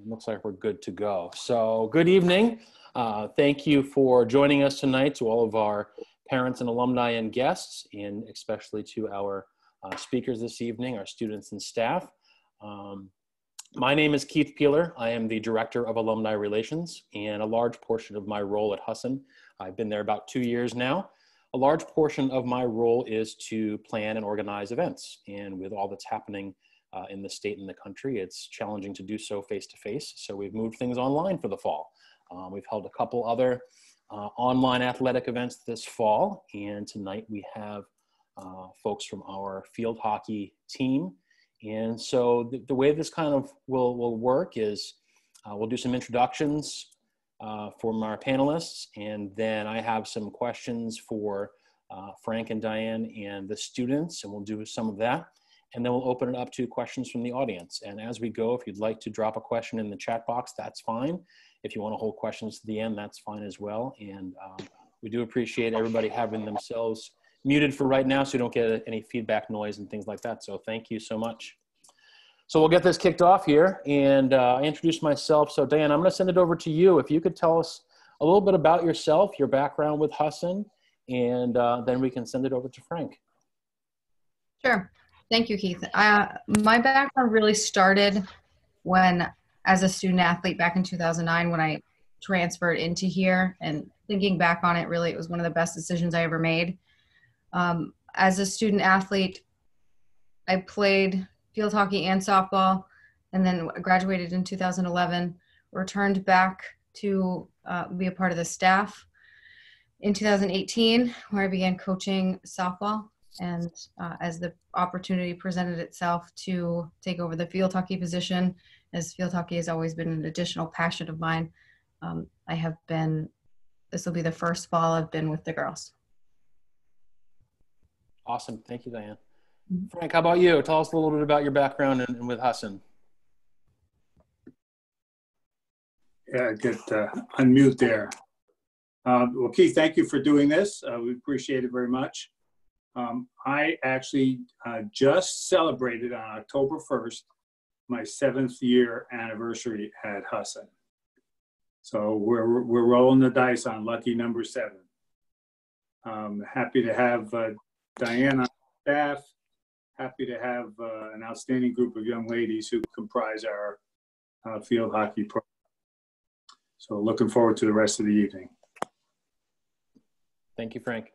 Looks like we're good to go. So good evening. Thank you for joining us tonight, to all of our parents and alumni and guests, and especially to our speakers this evening, our students and staff. My name is Keith Peeler. I am the Director of Alumni Relations, and a large portion of my role at Husson, I've been there about 2 years now. A large portion of my role is to plan and organize events. And with all that's happening in the state and the country, it's challenging to do so face-to-face. So we've moved things online for the fall. We've held a couple other online athletic events this fall. And tonight we have folks from our field hockey team. And so the way this kind of will work is we'll do some introductions from our panelists, and then I have some questions for Frank and Diann and the students, and we'll do some of that. And then we'll open it up to questions from the audience. And as we go, if you'd like to drop a question in the chat box, that's fine. If you want to hold questions to the end, that's fine as well. And we do appreciate everybody having themselves muted for right now so you don't get any feedback noise and things like that. So thank you so much. So we'll get this kicked off here, and I introduced myself. So Diann, I'm going to send it over to you. If you could tell us a little bit about yourself, your background with Husson, and then we can send it over to Frank. Sure. Thank you, Keith. My background really started as a student athlete back in 2009 when I transferred into here, and thinking back on it, really, it was one of the best decisions I ever made. As a student athlete, I played field hockey and softball, and then graduated in 2011, returned back to be a part of the staff in 2018, where I began coaching softball. And as the opportunity presented itself to take over the field hockey position, as field hockey has always been an additional passion of mine, this will be the first fall I've been with the girls. Awesome. Thank you, Diann. Frank, how about you? Tell us a little bit about your background and with Husson. Yeah, I get unmute there. Well, Keith, thank you for doing this. We appreciate it very much. I actually just celebrated on October 1st my 7th year anniversary at Husson. So we're rolling the dice on lucky number 7. Happy to have Diann on staff. Happy to have an outstanding group of young ladies who comprise our field hockey program. So looking forward to the rest of the evening. Thank you, Frank.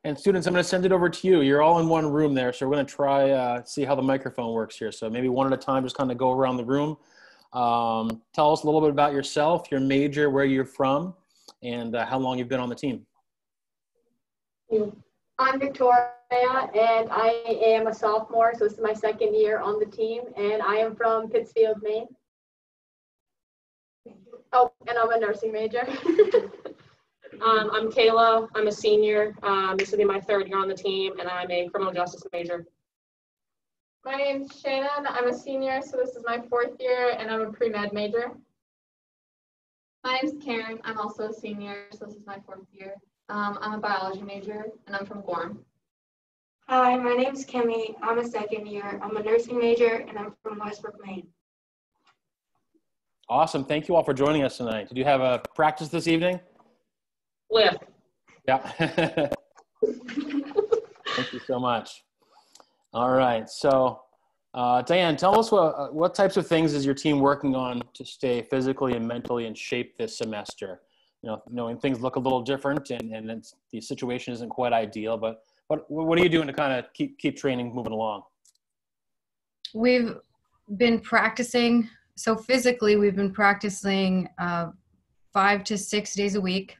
And students, I'm going to send it over to you. You're all in one room there, so we're going to try see how the microphone works here. So maybe one at a time, just kind of go around the room. Tell us a little bit about yourself, your major, where you're from, and how long you've been on the team. I'm Victoria, and I am a sophomore, so this is my 2nd year on the team, and I am from Pittsfield, Maine. Oh, and I'm a nursing major. I'm Kayla. I'm a senior. This will be my 3rd year on the team, and I'm a criminal justice major. My name's Shannon. I'm a senior, so this is my 4th year, and I'm a pre-med major. My name's Karen. I'm also a senior, so this is my 4th year. I'm a biology major, and I'm from Gorham. Hi, my name's Kimmy. I'm a 2nd year. I'm a nursing major, and I'm from Westbrook, Maine. Awesome. Thank you all for joining us tonight. Did you have a practice this evening? Lift. Yeah. Thank you so much. All right. So, Diann, tell us what types of things is your team working on to stay physically and mentally in shape this semester? Knowing things look a little different and the situation isn't quite ideal, but what are you doing to kind of keep training moving along? We've been practicing. So physically, we've been practicing 5 to 6 days a week.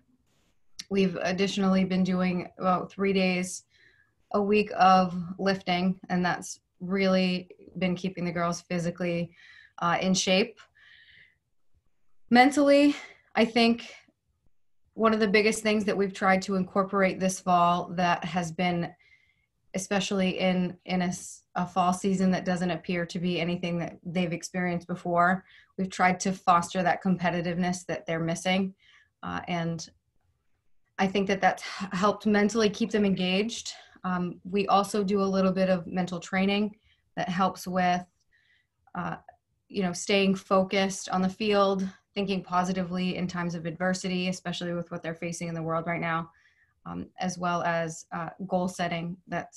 We've additionally been doing about 3 days a week of lifting, and that's really been keeping the girls physically in shape. Mentally, I think one of the biggest things that we've tried to incorporate this fall that has been, especially in a fall season that doesn't appear to be anything that they've experienced before, we've tried to foster that competitiveness that they're missing. And I think that that's helped mentally keep them engaged. We also do a little bit of mental training that helps with staying focused on the field, thinking positively in times of adversity, especially with what they're facing in the world right now, as well as goal setting that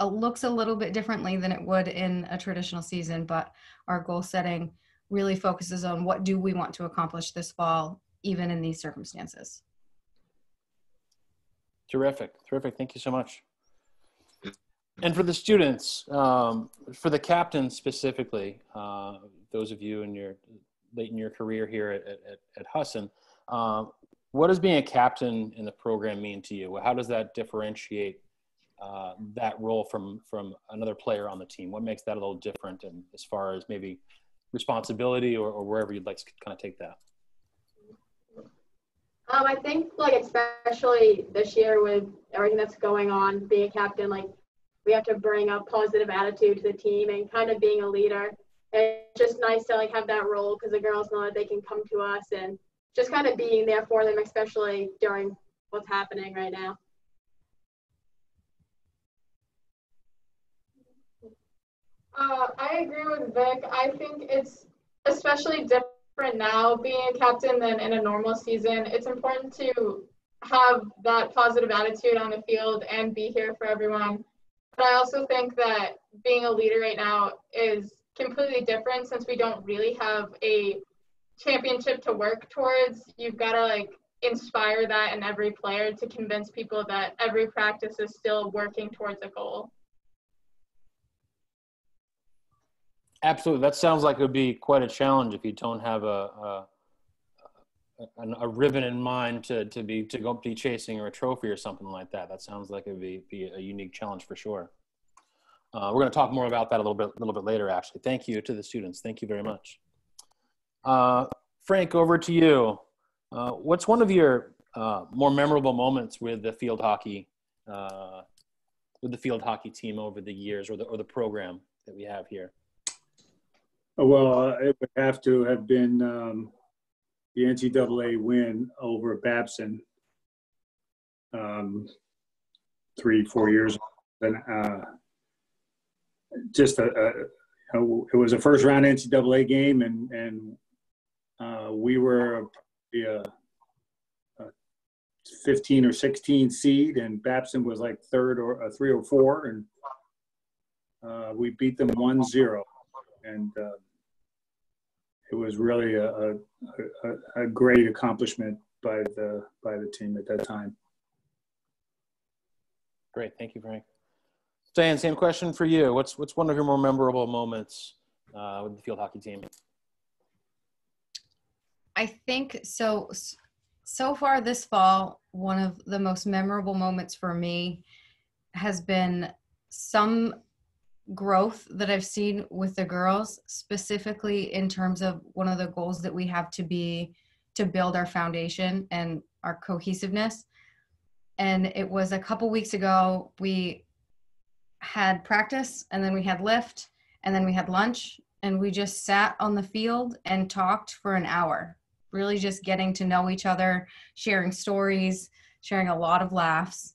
looks a little bit differently than it would in a traditional season, but our goal setting really focuses on what do we want to accomplish this fall, even in these circumstances. Terrific. Thank you so much. And for the students, for the captains specifically, those of you late in your career here at Husson, what does being a captain in the program mean to you? How does that differentiate that role from another player on the team? What makes that a little different, and as far as maybe responsibility or wherever you'd like to kind of take that? I think especially this year with everything that's going on, being a captain, we have to bring a positive attitude to the team and kind of being a leader. It's just nice to have that role because the girls know that they can come to us and just kind of being there for them, especially during what's happening right now. I agree with Vic. I think it's especially different now being a captain than in a normal season. It's important to have that positive attitude on the field and be here for everyone. But I also think that being a leader right now is completely different since we don't really have a championship to work towards. You've got to inspire that in every player to convince people that every practice is still working towards a goal. Absolutely. That sounds like it would be quite a challenge if you don't have a ribbon in mind to go be chasing, or a trophy or something like that. That sounds like it would be a unique challenge for sure. We're going to talk more about that a little bit later, actually. Thank you to the students. Thank you very much. Frank, over to you. What's one of your more memorable moments with the field hockey team over the years, or the program that we have here? Well, it would have to have been the NCAA win over Babson 3-4 years ago. And it was a first round NCAA game, and we were a 15 or 16 seed, and Babson was third or 3 or 4, and we beat them 1-0, and it was really a great accomplishment by the team at that time. Great, thank you, Frank. Diann, same question for you. What's one of your more memorable moments with the field hockey team? I think so far this fall, one of the most memorable moments for me has been some growth that I've seen with the girls, specifically in terms of one of the goals that we have to build our foundation and our cohesiveness. And it was a couple weeks ago, we had practice, and then we had lift, and then we had lunch, and we just sat on the field and talked for an hour, really just getting to know each other, sharing stories, sharing a lot of laughs.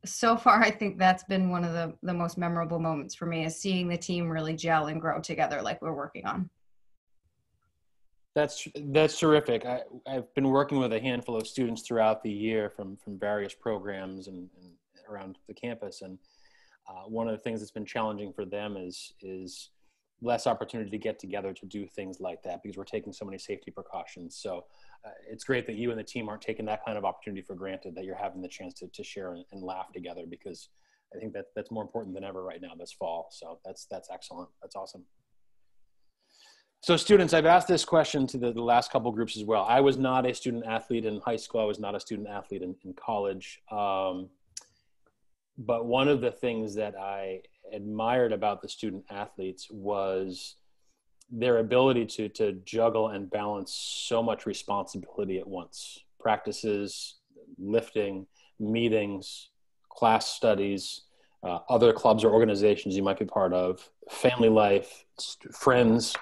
So far, I think that's been one of the most memorable moments for me, is seeing the team really gel and grow together like we're working on. That's terrific. I've been working with a handful of students throughout the year from various programs and around the campus, and one of the things that's been challenging for them is less opportunity to get together to do things like that, because we're taking so many safety precautions. So it's great that you and the team aren't taking that kind of opportunity for granted, that you're having the chance to share and laugh together, because I think that's more important than ever right now this fall. So that's excellent. That's awesome. So students, I've asked this question to the last couple groups as well. I was not a student athlete in high school. I was not a student athlete in college. But one of the things that I admired about the student athletes was their ability to juggle and balance so much responsibility at once. Practices, lifting, meetings, class studies, other clubs or organizations you might be part of, family life, friends.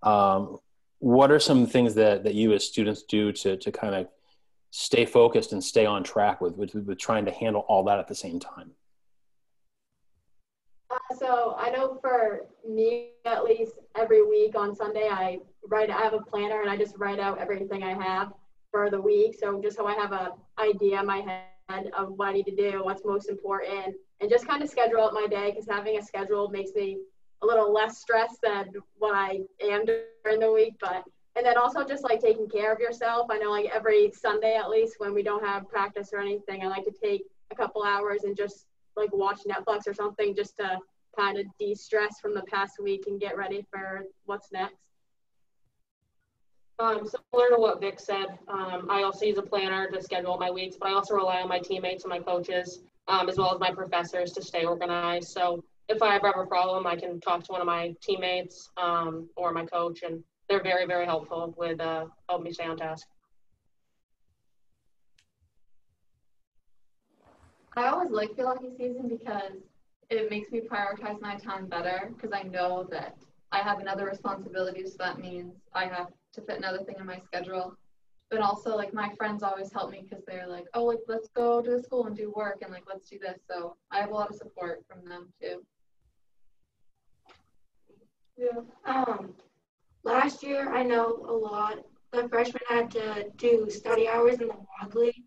What are some things that you as students do to kind of stay focused and stay on track with trying to handle all that at the same time? So I know for me, at least, every week on Sunday, I have a planner and I just write out everything I have for the week. So just so I have an idea in my head of what I need to do, what's most important, and just kind of schedule out my day, because having a schedule makes me a little less stressed than what I am during the week. And then also just like taking care of yourself. I know like every Sunday, at least when we don't have practice or anything, I like to take a couple hours and just like watch Netflix or something, just to kind of de-stress from the past week and get ready for what's next. Similar to what Vic said, I also use a planner to schedule my weeks, but I also rely on my teammates and my coaches, as well as my professors, to stay organized. So if I ever have a problem, I can talk to one of my teammates or my coach, and they're very, very helpful with helping me stay on task. I always like field hockey season because it makes me prioritize my time better, because I know that I have another responsibility, so that means I have to fit another thing in my schedule. But also, like, my friends always help me because they're like, oh, like, let's go to the school and do work, and like, let's do this. So I have a lot of support from them too. Yeah. Last year, I know a lot. The freshmen had to do study hours in the Wadley.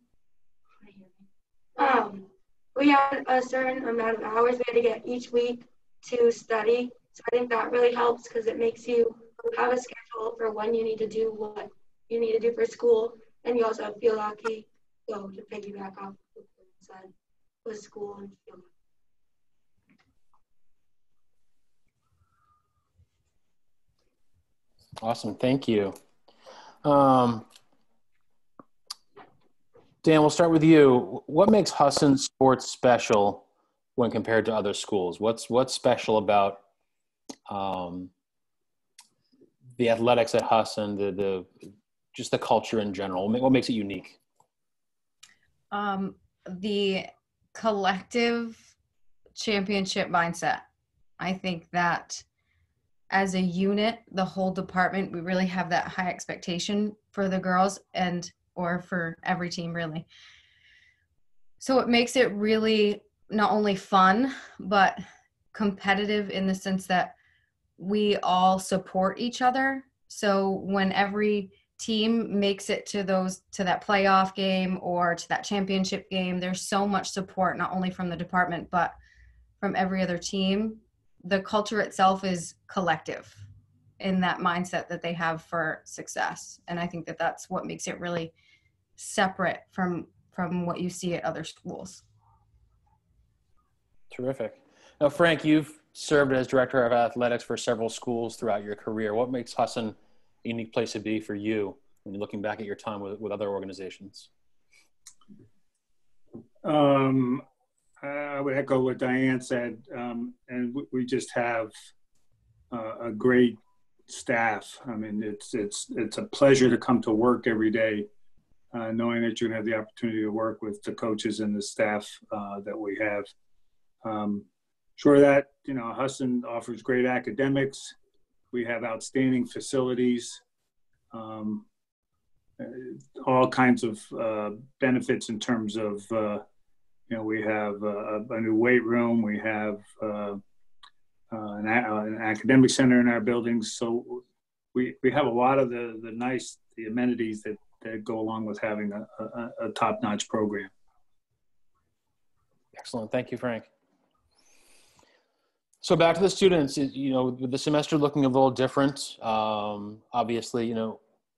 We had a certain amount of hours we had to get each week to study. So I think that really helps, because it makes you have a schedule for when you need to do what you need to do for school. And you also have field hockey, so to piggyback off what you said, with school and field hockey. Awesome. Thank you. Dan, we'll start with you. What makes Husson sports special when compared to other schools? What's special about the athletics at Husson, just the culture in general? What makes it unique? The collective championship mindset. I think that as a unit, the whole department, we really have that high expectation for the girls or for every team, really. So it makes it really not only fun, but competitive in the sense that we all support each other. So when every team makes it to that playoff game or to that championship game, there's so much support, not only from the department, but from every other team. The culture itself is collective in that mindset that they have for success. And I think that that's what makes it really separate from what you see at other schools. Terrific. Now, Frank, you've served as director of athletics for several schools throughout your career. What makes Husson a unique place to be for you when you're looking back at your time with other organizations? I would echo what Diann said, and we just have a great staff. I mean, it's a pleasure to come to work every day, knowing that you're going to have the opportunity to work with the coaches and the staff that we have. Sure that, Husson offers great academics. We have outstanding facilities, all kinds of benefits in terms of, we have a new weight room. We have an academic center in our buildings. So we have a lot of the amenities that go along with having a top-notch program. Excellent. Thank you, Frank. So back to the students, with the semester looking a little different, obviously,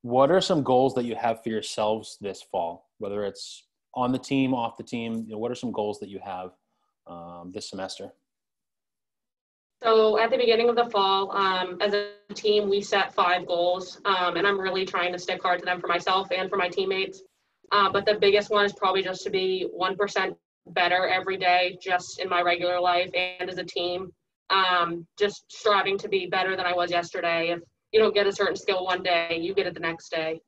what are some goals that you have for yourselves this fall, whether it's on the team, off the team? What are some goals that you have this semester? So at the beginning of the fall, as a team, we set 5 goals, and I'm really trying to stick hard to them for myself and for my teammates. But the biggest one is probably just to be 1% better every day, just in my regular life and as a team. Just striving to be better than I was yesterday. If you don't get a certain skill one day, you get it the next day.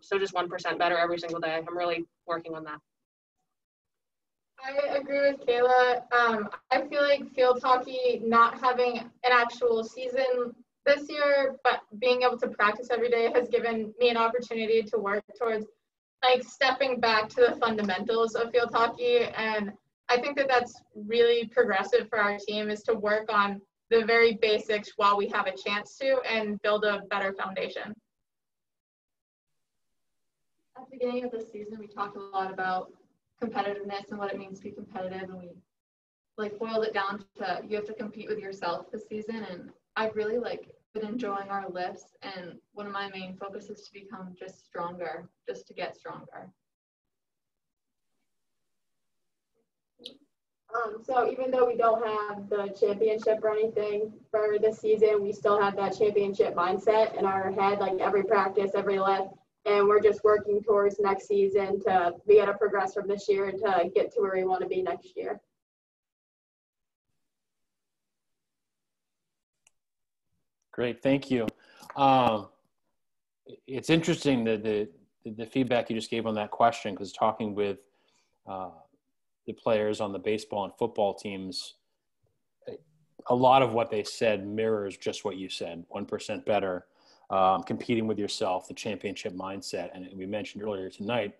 So just 1% better every single day. I'm really working on that. I agree with Kayla. I feel like field hockey not having an actual season this year, but being able to practice every day has given me an opportunity to work towards like stepping back to the fundamentals of field hockey. And I think that that's really progressive for our team, is to work on the very basics while we have a chance to and build a better foundation. At the beginning of the season, we talked a lot about competitiveness and what it means to be competitive, and we boiled it down to you have to compete with yourself this season. And I've really been enjoying our lifts, and one of my main focuses is to become just stronger, just to get stronger. So even though we don't have the championship or anything for this season, we still have that championship mindset in our head, every practice, every lift, and we're just working towards next season to be able to progress from this year and to get to where we want to be next year. Great, thank you. It's interesting that the feedback you just gave on that question, because talking with the players on the baseball and football teams, a lot of what they said mirrors just what you said, 1% better, competing with yourself, the championship mindset. And we mentioned earlier tonight,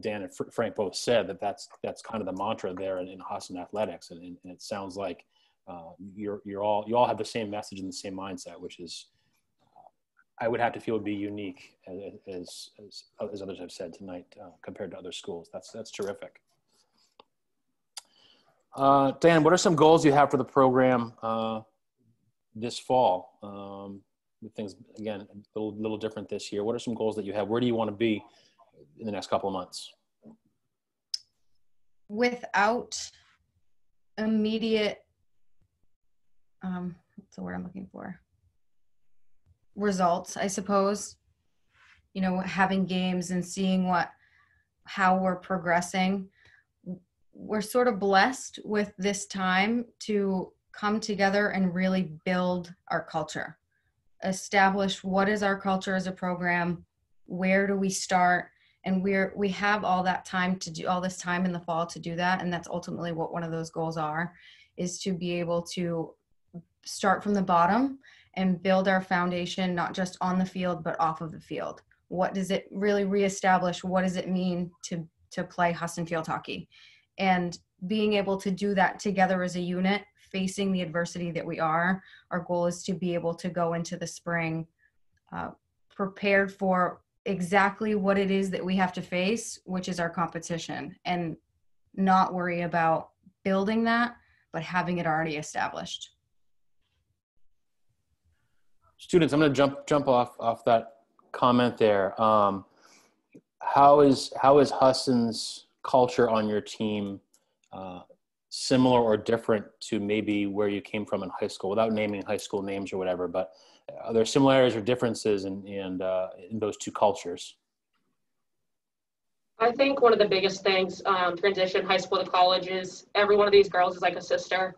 Dan and Frank both said that's kind of the mantra there in Husson Athletics. And it sounds like you all have the same message and the same mindset, which is, I would have to feel would be unique as others have said tonight compared to other schools. That's terrific. Dan, what are some goals you have for the program this fall? With things, again, a little different this year. What are some goals that you have? Where do you want to be in the next couple of months? Without immediate, what's the word I'm looking for? Results, I suppose. Having games and seeing how we're progressing. We're sort of blessed with this time to come together and really build our culture, establish what is our culture as a program, where do we start, and we have all that time to do all this time in the fall to do that. And that's ultimately what one of those goals is to be able to start from the bottom and build our foundation, not just on the field, but off of the field. What does it really reestablish? What does it mean to play Husson field hockey? And being able to do that together as a unit, facing the adversity that we are, our goal is to be able to go into the spring prepared for exactly what it is that we have to face, which is our competition, and not worry about building that, but having it already established. Students, I'm going to jump off that comment there. How is Husson's culture on your team similar or different to maybe where you came from in high school, without naming high school names or whatever, but are there similarities or differences in those two cultures? I think one of the biggest things, transition high school to college, is every one of these girls is like a sister.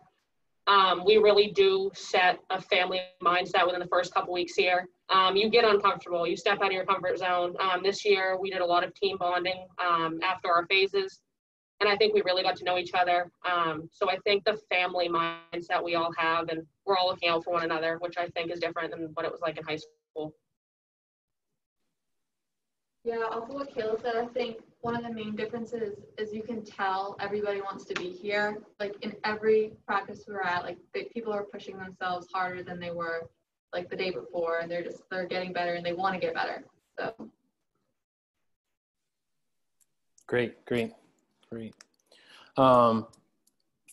We really do set a family mindset within the first couple weeks here. You get uncomfortable, you step out of your comfort zone. This year we did a lot of team bonding after our phases, and I think we really got to know each other. So I think the family mindset we all have, and we're all looking out for one another, which I think is different than what it was like in high school. Yeah, also what Kayla said, I think one of the main differences is you can tell everybody wants to be here. In every practice we were at, people are pushing themselves harder than they were the day before, and they're getting better and they want to get better. So Great.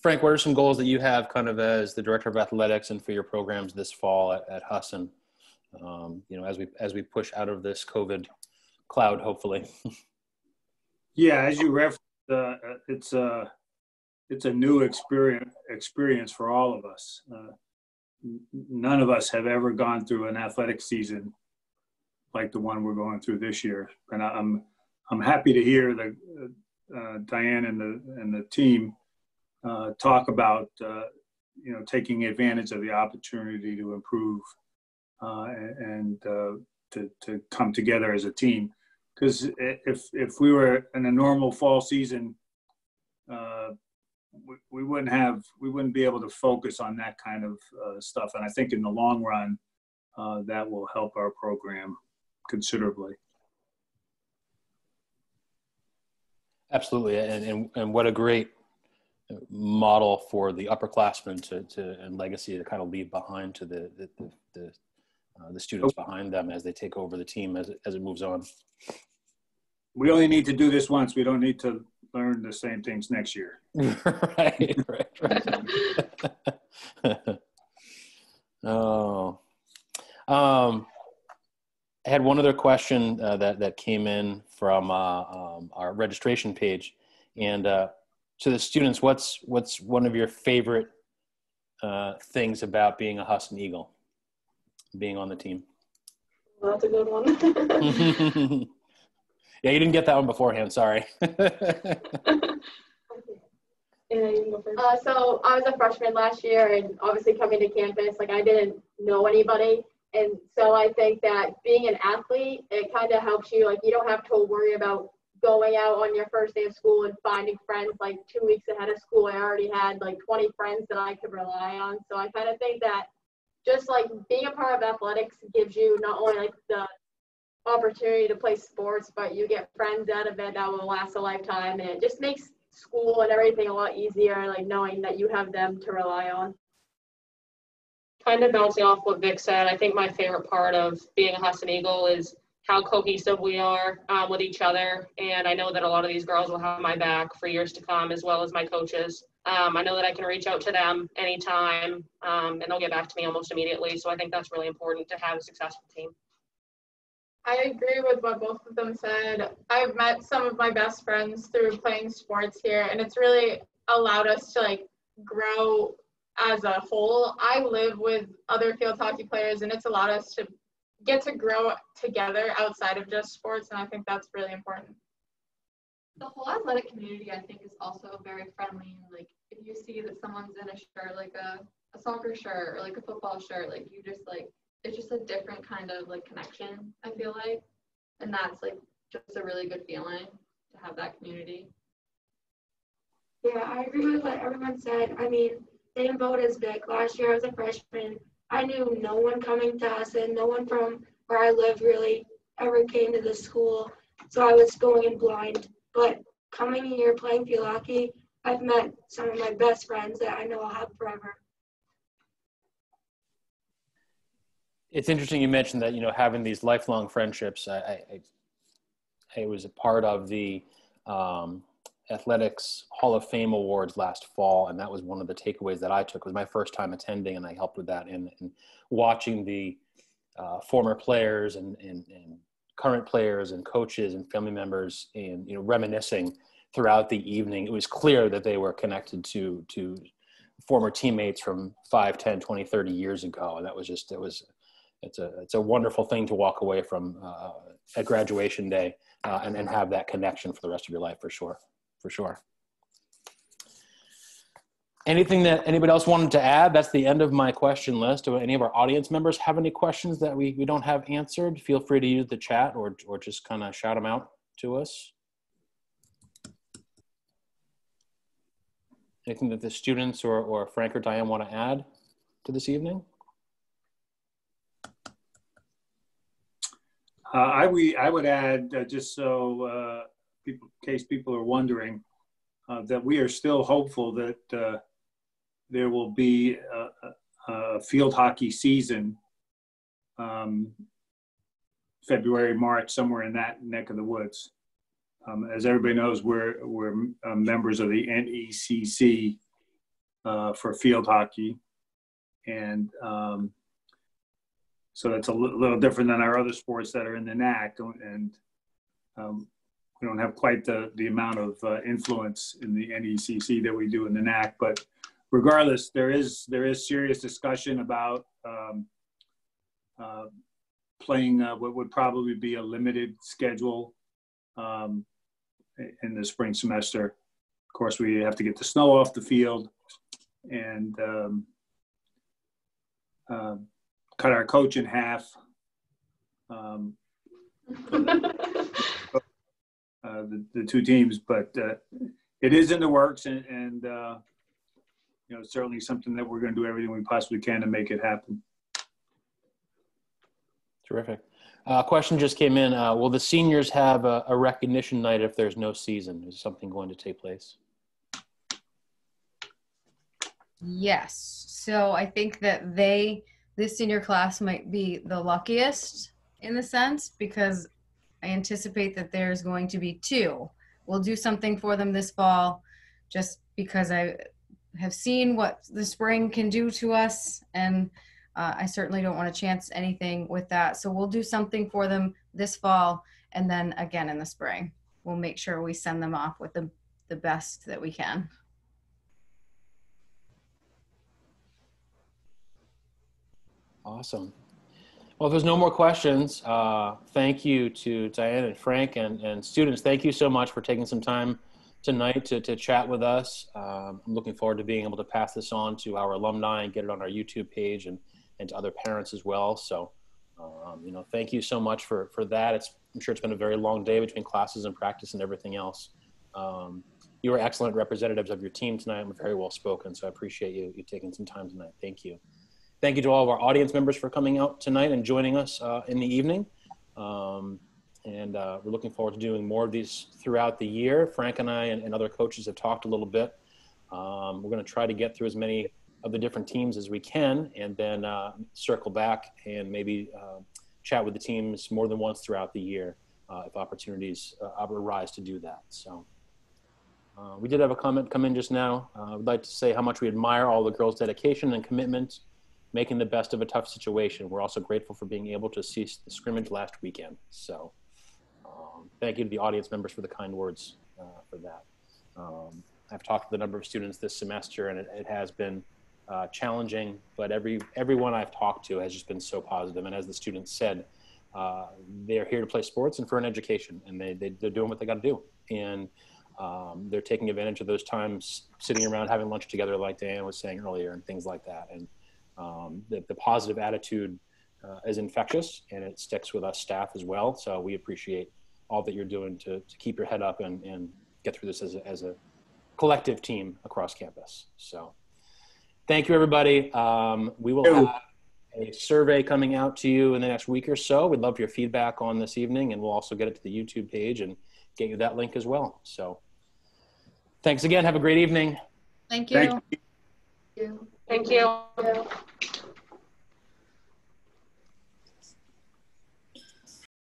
Frank, what are some goals that you have kind of as the director of athletics and for your programs this fall at Husson? As we push out of this COVID cloud, hopefully. Yeah, as you referenced, it's a new experience for all of us. None of us have ever gone through an athletic season like the one we're going through this year, and I'm happy to hear that Diann and the team talk about taking advantage of the opportunity to improve and to come together as a team. Because if we were in a normal fall season, we wouldn't be able to focus on that kind of stuff. And I think in the long run, that will help our program considerably. Absolutely, and what a great model for the upperclassmen and legacy to kind of leave behind to the students behind them as they take over the team as it moves on. We only need to do this once. We don't need to learn the same things next year. right. Oh. I had one other question that came in from our registration page, and to the students, what's one of your favorite things about being a Husson Eagle, being on the team? Well, that's a good one. Yeah, you didn't get that one beforehand. Sorry. Yeah, you can go first. So I was a freshman last year, and obviously coming to campus, like I didn't know anybody. And so I think that being an athlete, it kind of helps you. Like you don't have to worry about going out on your first day of school and finding friends. Like 2 weeks ahead of school, I already had like 20 friends that I could rely on. So I kind of think that just like being a part of athletics gives you not only like the opportunity to play sports, but you get friends out of it that will last a lifetime. And it just makes school and everything a lot easier, like knowing that you have them to rely on. Kind of bouncing off what Vic said, I think my favorite part of being a Husson Eagle is how cohesive we are with each other. And I know that a lot of these girls will have my back for years to come, as well as my coaches. I know that I can reach out to them anytime, and they'll get back to me almost immediately. So I think that's really important to have a successful team. I agree with what both of them said. I've met some of my best friends through playing sports here, and it's really allowed us to like grow as a whole. I live with other field hockey players, and it's allowed us to get to grow together outside of just sports, and I think that's really important. The whole athletic community, I think, is also very friendly. Like, if you see that someone's in a shirt, like a soccer shirt or like a football shirt, like you just like, it's just a different kind of like connection, I feel like. And that's like just a really good feeling to have that community. Yeah, I agree with what everyone said. I mean, same boat as Vic. Last year I was a freshman. I knew no one coming to us, and no one from where I live really ever came to the school. So I was going in blind. But coming here playing field hockey, I've met some of my best friends that I know I'll have forever. It's interesting you mentioned that, having these lifelong friendships. I was a part of the Athletics Hall of Fame Awards last fall, and that was one of the takeaways that I took. It was my first time attending, and I helped with that, and watching the former players and current players and coaches and family members and reminiscing throughout the evening. It was clear that they were connected to former teammates from 5, 10, 20, 30 years ago, and that was just it's a wonderful thing to walk away from at graduation day and have that connection for the rest of your life, for sure. Anything that anybody else wanted to add? That's the end of my question list. Do any of our audience members have any questions that we don't have answered? Feel free to use the chat or just kind of shout them out to us. Anything that the students or Frank or Diann want to add to this evening? I would add, just so in case people are wondering, that we are still hopeful that there will be a field hockey season, February, March, somewhere in that neck of the woods. As everybody knows, we're members of the NECC for field hockey, and so that's a little different than our other sports that are in the NAC, and we don't have quite the amount of influence in the NECC that we do in the NAC. But regardless, there is serious discussion about playing what would probably be a limited schedule in the spring semester. Of course, we have to get the snow off the field and cut our coach in half. The two teams, but it is in the works, and certainly something that we're going to do everything we possibly can to make it happen. Terrific. Question just came in. Will the seniors have a recognition night if there's no season? Is something going to take place? Yes. So I think that this senior class might be the luckiest in the sense because I anticipate that there's going to be 2. We'll do something for them this fall just because I have seen what the spring can do to us, and I certainly don't want to chance anything with that. So we'll do something for them this fall, and then again in the spring. We'll make sure we send them off with the best that we can. Awesome. Well, if there's no more questions, thank you to Diann and Frank and students. Thank you so much for taking some time tonight to chat with us. I'm looking forward to being able to pass this on to our alumni and get it on our YouTube page and to other parents as well. So, thank you so much for that. I'm sure it's been a very long day between classes and practice and everything else. You were excellent representatives of your team tonight and were very well spoken. So I appreciate you taking some time tonight. Thank you. Thank you to all of our audience members for coming out tonight and joining us in the evening. We're looking forward to doing more of these throughout the year. Frank and I and other coaches have talked a little bit. We're going to try to get through as many of the different teams as we can, and then circle back and maybe chat with the teams more than once throughout the year if opportunities arise to do that. So we did have a comment come in just now. I would like to say how much we admire all the girls' dedication and commitment, making the best of a tough situation. We're also grateful for being able to see the scrimmage last weekend. So thank you to the audience members for the kind words for that. I've talked to a number of students this semester, and it has been challenging, but everyone I've talked to has just been so positive. And as the students said, they're here to play sports and for an education, and they're doing what they got to do. And they're taking advantage of those times sitting around having lunch together, like Diann was saying earlier, and things like that. And the positive attitude is infectious, and it sticks with us staff as well. So we appreciate all that you're doing to keep your head up and get through this as a collective team across campus. So thank you, everybody. We will have a survey coming out to you in the next week or so. We'd love your feedback on this evening, and we'll also get it to the YouTube page and get you that link as well. So thanks again. Have a great evening. Thank you. Thank you. Thank you.